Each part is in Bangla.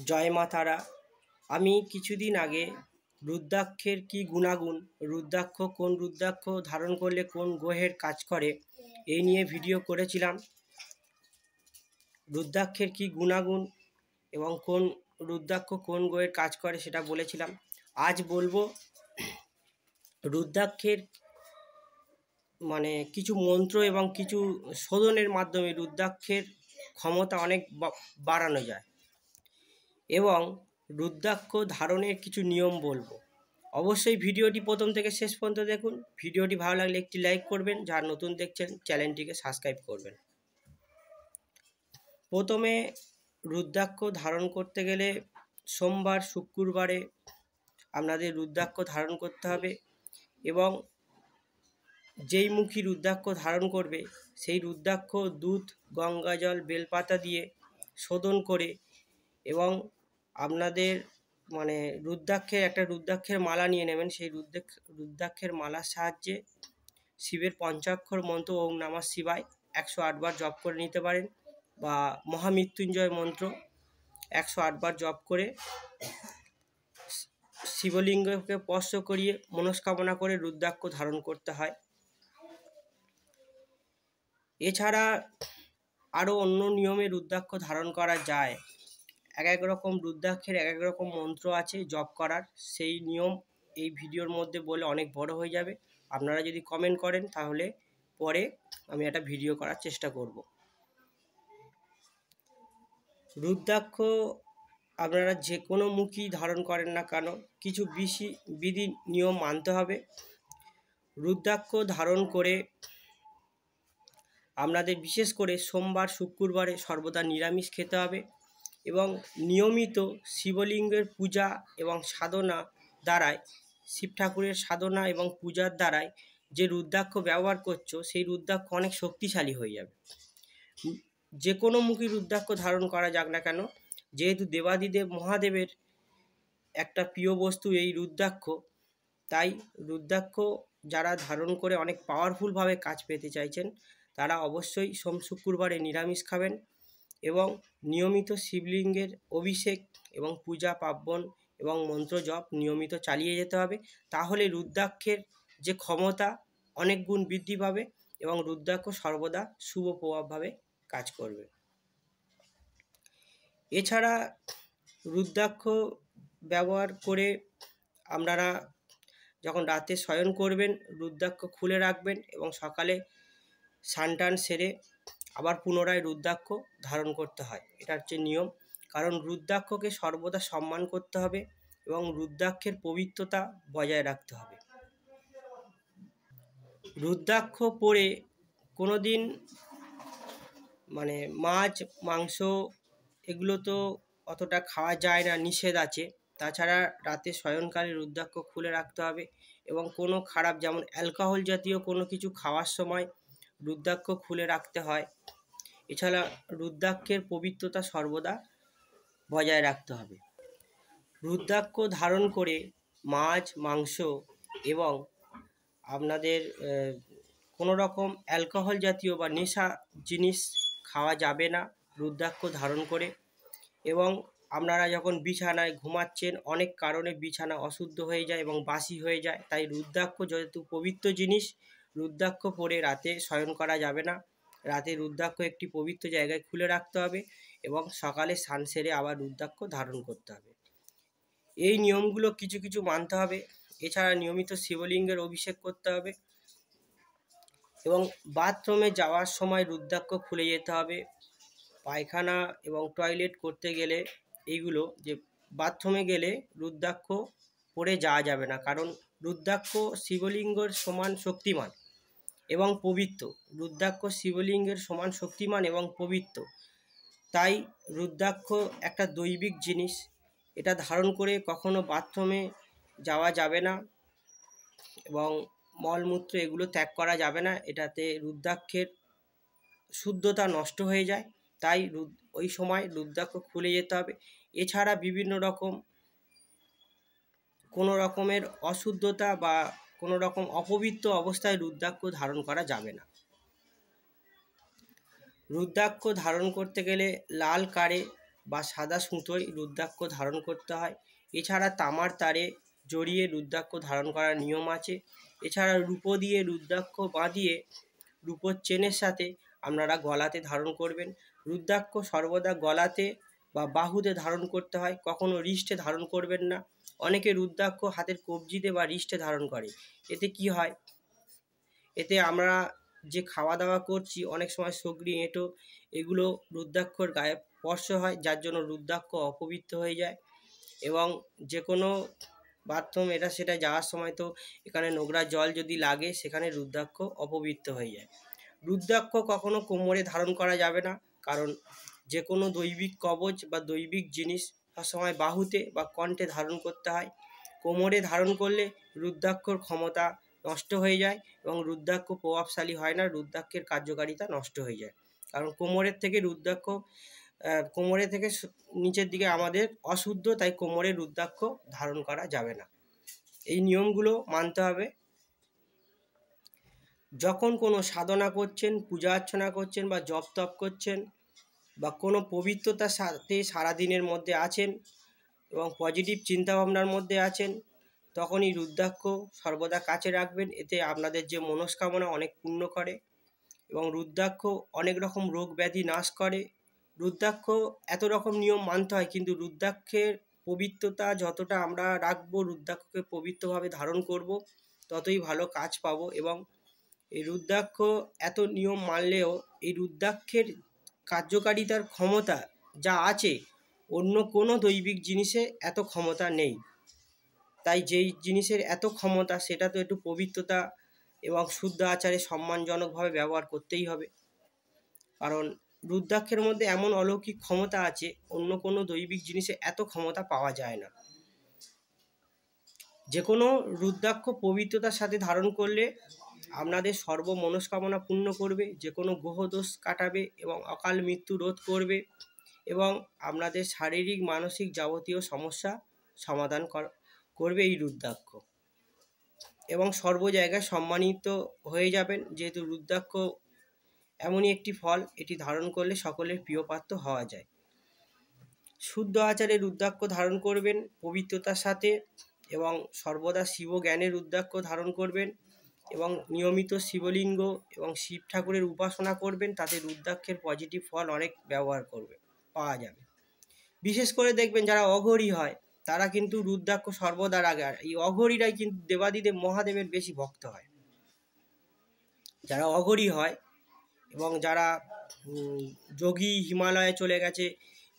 জয় মা তারা। আমি কিছুদিন আগে রুদ্রাক্ষের কি গুণাগুণ, রুদ্রাক্ষ কোন রুদ্রাক্ষ ধারণ করলে কোন গ্রহের কাজ করে এই নিয়ে ভিডিও করেছিলাম। রুদ্রাক্ষের কি গুণাগুণ এবং কোন রুদ্রাক্ষ কোন গ্রহের কাজ করে সেটা বলেছিলাম। আজ বলবো রুদ্রাক্ষের কিছু মন্ত্র এবং কিছু শোধনের মাধ্যমে রুদ্রাক্ষের ক্ষমতা অনেক বাড়ানো যায় এবং রুদ্রাক্ষ ধারণের কিছু নিয়ম বলবো। অবশ্যই ভিডিওটি প্রথম থেকে শেষ পর্যন্ত দেখুন। ভিডিওটি ভালো লাগলে একটি লাইক করবেন, যারা নতুন দেখছেন চ্যানেলটিকে সাবস্ক্রাইব করবেন। প্রথমে রুদ্রাক্ষ ধারণ করতে গেলে সোমবার শুক্রবারে আপনাদের রুদ্রাক্ষ ধারণ করতে হবে এবং যেই মুখী রুদ্রাক্ষ ধারণ করবে সেই রুদ্রাক্ষ দুধ, গঙ্গাজল, বেলপাতা দিয়ে শোধন করে এবং আপনাদের রুদ্রাক্ষের মালা নিয়ে নেবেন। সেই রুদ্রাক্ষের মালার সাহায্যে শিবের পঞ্চাক্ষর মন্ত্র ওম নমঃ শিবায় 108 বার জপ করে নিতে পারেন, বা মহামৃত্যুঞ্জয় মন্ত্র 108 বার জপ করে শিবলিঙ্গকে স্পর্শ করিয়ে মনস্কামনা করে রুদ্রাক্ষ ধারণ করতে হয়। এছাড়া আরও অন্য নিয়মে রুদ্রাক্ষ ধারণ করা যায়। এক এক রকম রুদ্রাক্ষের এক এক রকম মন্ত্র আছে জপ করার, সেই নিয়ম এই ভিডিওর মধ্যে বলে অনেক বড় হয়ে যাবে। আপনারা যদি কমেন্ট করেন তাহলে পরে আমি একটা ভিডিও করার চেষ্টা করব। রুদ্রাক্ষ আপনারা যে কোনো মুখী ধারণ করেন না কেন কিছু বিধি নিয়ম মানতে হবে। রুদ্রাক্ষ ধারণ করে আপনাদের বিশেষ করে সোমবার শুক্রবারে সর্বদা নিরামিষ খেতে হবে এবং নিয়মিত শিবলিঙ্গের পূজা এবং সাধনা দ্বারায়, শিব ঠাকুরের সাধনা এবং পূজার দ্বারায় যে রুদ্রাক্ষ ব্যবহার করছো সেই রুদ্রাক্ষ অনেক শক্তিশালী হয়ে যাবে। যে কোনো মুখী রুদ্রাক্ষ ধারণ করা যাক না কেন, যেহেতু দেবাদিদেব মহাদেবের একটা প্রিয় বস্তু এই রুদ্রাক্ষ, তাই রুদ্রাক্ষ যারা ধারণ করে অনেক পাওয়ারফুলভাবে কাজ পেতে চাইছেন তারা অবশ্যই সোম শুক্রবারে নিরামিষ খাবেন এবং নিয়মিত শিবলিঙ্গের অভিষেক এবং পূজা পার্বণ এবং মন্ত্র জপ নিয়মিত চালিয়ে যেতে হবে। তাহলে রুদ্রাক্ষের যে ক্ষমতা অনেক গুণ বৃদ্ধি পাবে এবং রুদ্রাক্ষ সর্বদা শুভ প্রভাবভাবে কাজ করবে। এছাড়া রুদ্রাক্ষ ব্যবহার করে আপনারা যখন রাতে শয়ন করবেন রুদ্রাক্ষ খুলে রাখবেন এবং সকালে স্নান সেরে আবার পুনরায় রুদ্রাক্ষ ধারণ করতে হয়। এটা হচ্ছে নিয়ম, কারণ রুদ্রাক্ষকে সর্বদা সম্মান করতে হবে এবং রুদ্রাক্ষের পবিত্রতা বজায় রাখতে হবে। রুদ্রাক্ষ পরে কোনো দিন মাছ মাংস এগুলো তো অতটা খাওয়া যায় না, নিষেধ আছে। তাছাড়া রাতে শয়নকালে রুদ্রাক্ষ খুলে রাখতে হবে এবং কোনো খারাপ যেমন অ্যালকোহল জাতীয় কোনো কিছু খাওয়ার সময় রুদ্রাক্ষ খুলে রাখতে হয়। এছাড়া রুদ্রাক্ষের পবিত্রতা সর্বদা বজায় রাখতে হবে। রুদ্রাক্ষ ধারণ করে মাছ মাংস এবং আপনাদের কোনো রকম অ্যালকোহল জাতীয় বা নেশা জিনিস খাওয়া যাবে না রুদ্রাক্ষ ধারণ করে। এবং আপনারা যখন বিছানায় ঘুমাচ্ছেন অনেক কারণে বিছানা অশুদ্ধ হয়ে যায় এবং বাসি হয়ে যায়, তাই রুদ্রাক্ষ যেহেতু পবিত্র জিনিস, রুদ্রাক্ষ পরে রাতে শয়ন করা যাবে না। রাতে রুদ্রাক্ষ একটি পবিত্র জায়গায় খুলে রাখতে হবে এবং সকালে স্নান সেরে আবার রুদ্রাক্ষ ধারণ করতে হবে। এই নিয়মগুলো কিছু কিছু মানতে হবে। এছাড়া নিয়মিত শিবলিঙ্গের অভিষেক করতে হবে এবং বাথরুমে যাওয়ার সময় রুদ্রাক্ষ খুলে যেতে হবে। পায়খানা এবং টয়লেট করতে গেলে এইগুলো যে বাথরুমে গেলে রুদ্রাক্ষ পরে যাওয়া যাবে না, কারণ রুদ্রাক্ষ শিবলিঙ্গের সমান শক্তিমান এবং পবিত্র। রুদ্রাক্ষ শিবলিঙ্গের সমান শক্তিমান এবং পবিত্র, তাই রুদ্রাক্ষ একটা দৈবিক জিনিস। এটা ধারণ করে কখনো বাথরুমে যাওয়া যাবে না এবং মলমূত্র এগুলো ত্যাগ করা যাবে না, এটাতে রুদ্রাক্ষের শুদ্ধতা নষ্ট হয়ে যায়। তাই ওই সময় রুদ্রাক্ষ খুলে যেতে হবে। এছাড়া বিভিন্ন রকম কোনো রকমের অশুদ্ধতা বা কোনো রকম অপবিত্র অবস্থায় রুদ্রাক্ষ ধারণ করা যাবে না। রুদ্রাক্ষ ধারণ করতে গেলে লাল কারে বা সাদা সুতোয় রুদ্রাক্ষ ধারণ করতে হয়। এছাড়া তামার তারে জড়িয়ে রুদ্রাক্ষ ধারণ করার নিয়ম আছে। এছাড়া রূপো দিয়ে রুদ্রাক্ষ বাঁধিয়ে রূপোর চেনের সাথে আপনারা গলাতে ধারণ করবেন। রুদ্রাক্ষ সর্বদা গলাতে বা বাহুতে ধারণ করতে হয়, কখনো রিস্টে ধারণ করবেন না। অনেকে রুদ্রাক্ষ হাতের কবজিতে বা রিস্টে ধারণ করে। এতে কি হয়, এতে আমরা যে খাওয়া দাওয়া করছি অনেক সময় সগড়ি এঁটো এগুলো রুদ্রাক্ষর গায়ে স্পর্শ হয়, যার জন্য রুদ্রাক্ষ অপবিত্র হয়ে যায়। এবং যে কোনো বাথরুম এটা সেটা যাওয়ার সময় তো এখানে নোংরা জল যদি লাগে সেখানে রুদ্রাক্ষ অপবিত্র হয়ে যায়। রুদ্রাক্ষ কখনো কোমরে ধারণ করা যাবে না, কারণ যে কোনো দৈবিক কবচ বা দৈবিক জিনিস সবসময় বাহুতে বা কণ্ঠে ধারণ করতে হয়। কোমরে ধারণ করলে রুদ্রাক্ষর ক্ষমতা নষ্ট হয়ে যায় এবং রুদ্রাক্ষ প্রভাবশালী হয় না, রুদ্রাক্ষের কার্যকারিতা নষ্ট হয়ে যায়। কারণ কোমরের থেকে রুদ্রাক্ষ কোমরে থেকে নিচের দিকে আমাদের অশুদ্ধ, তাই কোমরে রুদ্রাক্ষ ধারণ করা যাবে না। এই নিয়মগুলো মানতে হবে। যখন কোনো সাধনা করছেন, পূজা অর্চনা করছেন বা জপ তপ করছেন বা কোনো পবিত্রতার সাথে সারাদিনের মধ্যে আছেন এবং পজিটিভ চিন্তাভাবনার মধ্যে আছেন, তখনই রুদ্রাক্ষ সর্বদা কাছে রাখবেন। এতে আপনাদের যে মনস্কামনা অনেক পূর্ণ করে এবং রুদ্রাক্ষ অনেক রকম রোগ ব্যাধি নাশ করে। রুদ্রাক্ষ এত রকম নিয়ম মানতে হয়, কিন্তু রুদ্রাক্ষের পবিত্রতা যতটা আমরা রাখবো, রুদ্রাক্ষকে পবিত্রভাবে ধারণ করব, ততই ভালো কাজ পাবো। এবং এই রুদ্রাক্ষ এত নিয়ম মানলেও এই রুদ্রাক্ষের কার্যকারিতার ক্ষমতা যা আছে অন্য কোনো দৈবিক জিনিসে এত ক্ষমতা নেই। তাই যেই জিনিসের এত ক্ষমতা সেটা তো একটু পবিত্রতা এবং শুদ্ধ আচারে সম্মানজনকভাবে ব্যবহার করতেই হবে। কারণ রুদ্রাক্ষের মধ্যে এমন অলৌকিক ক্ষমতা আছে, অন্য কোনো দৈবিক জিনিসে এত ক্ষমতা পাওয়া যায় না। যে কোনো রুদ্রাক্ষ পবিত্রতার সাথে ধারণ করলে আপনাদের সর্ব মনস্কামনা পূর্ণ করবে, যে কোনো গ্রহদোষ কাটাবে এবং অকাল মৃত্যু রোধ করবে এবং আপনাদের শারীরিক মানসিক যাবতীয় সমস্যা সমাধান করবে এই রুদ্রাক্ষ। এবং সর্ব জায়গায় সম্মানিত হয়ে যাবেন, যেহেতু রুদ্রাক্ষ এমনই একটি ফল, এটি ধারণ করলে সকলের প্রিয়পাত্র হওয়া যায়। শুদ্ধ আচারে রুদ্রাক্ষ ধারণ করবেন পবিত্রতার সাথে এবং সর্বদা শিব জ্ঞানের রুদ্রাক্ষ ধারণ করবেন এবং নিয়মিত শিবলিঙ্গ এবং শিব ঠাকুরের উপাসনা করবেন, তাতে রুদ্রাক্ষের পজিটিভ ফল অনেক ব্যবহার পাওয়া যাবে। বিশেষ করে দেখবেন যারা অঘরী হয় তারা কিন্তু রুদ্রাক্ষ সর্বদা রাখে, আর এই অঘরীরাই কিন্তু দেবাদিদেব মহাদেবের বেশি ভক্ত হয়। যারা অঘরী হয় এবং যারা যোগী হিমালয়ে চলে গেছে,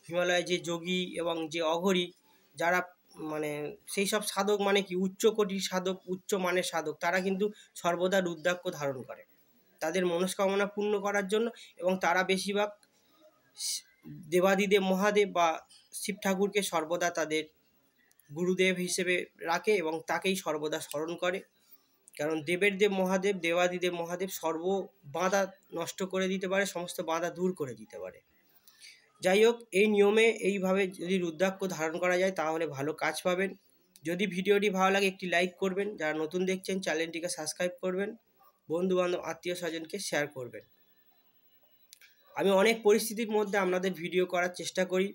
হিমালয়ে যে যোগী এবং যে অঘরী যারা মানে সেই সব সাধক, মানে কি উচ্চ কোটির সাধক, উচ্চ মানের সাধক, তারা কিন্তু সর্বদা রুদ্রাক্ষ ধারণ করে তাদের মনস্কামনা পূর্ণ করার জন্য। এবং তারা বেশিরভাগ দেবাদিদেব মহাদেব বা শিব ঠাকুরকে সর্বদা তাদের গুরুদেব হিসেবে রাখে এবং তাকেই সর্বদা স্মরণ করে। কারণ দেবের দেব মহাদেব, দেবাদিদেব মহাদেব সর্ব বাধা নষ্ট করে দিতে পারে, সমস্ত বাধা দূর করে দিতে পারে। যাই হোক, এই নিয়মে এইভাবে যদি রুদ্রাক্ষ ধারণ করা যায় তাহলে ভালো কাজ পাবেন। যদি ভিডিওটি ভালো লাগে একটি লাইক করবেন, যারা নতুন দেখছেন চ্যানেলটিকে সাবস্ক্রাইব করবেন, বন্ধুবান্ধব আত্মীয় স্বজনকে শেয়ার করবেন। আমি অনেক পরিস্থিতির মধ্যে আপনাদের ভিডিও করার চেষ্টা করি,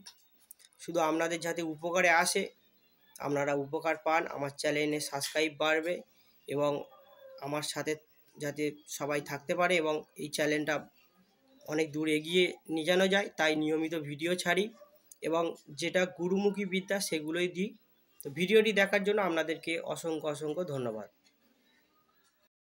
শুধু আপনাদের যাতে উপকারে আসে, আপনারা উপকার পান, আমার চ্যানেলে সাবস্ক্রাইব বাড়বে এবং আমার সাথে যাতে সবাই থাকতে পারে এবং এই চ্যানেলটা অনেক দূর এগিয়ে নিয়ে যাওয়া যায়, তাই নিয়মিত ভিডিও ছাড়ি এবং যেটা গুরুমুখী বিদ্যা সেগুলোই দিই। তো ভিডিওটি দেখার জন্য আপনাদেরকে অসংখ্য ধন্যবাদ।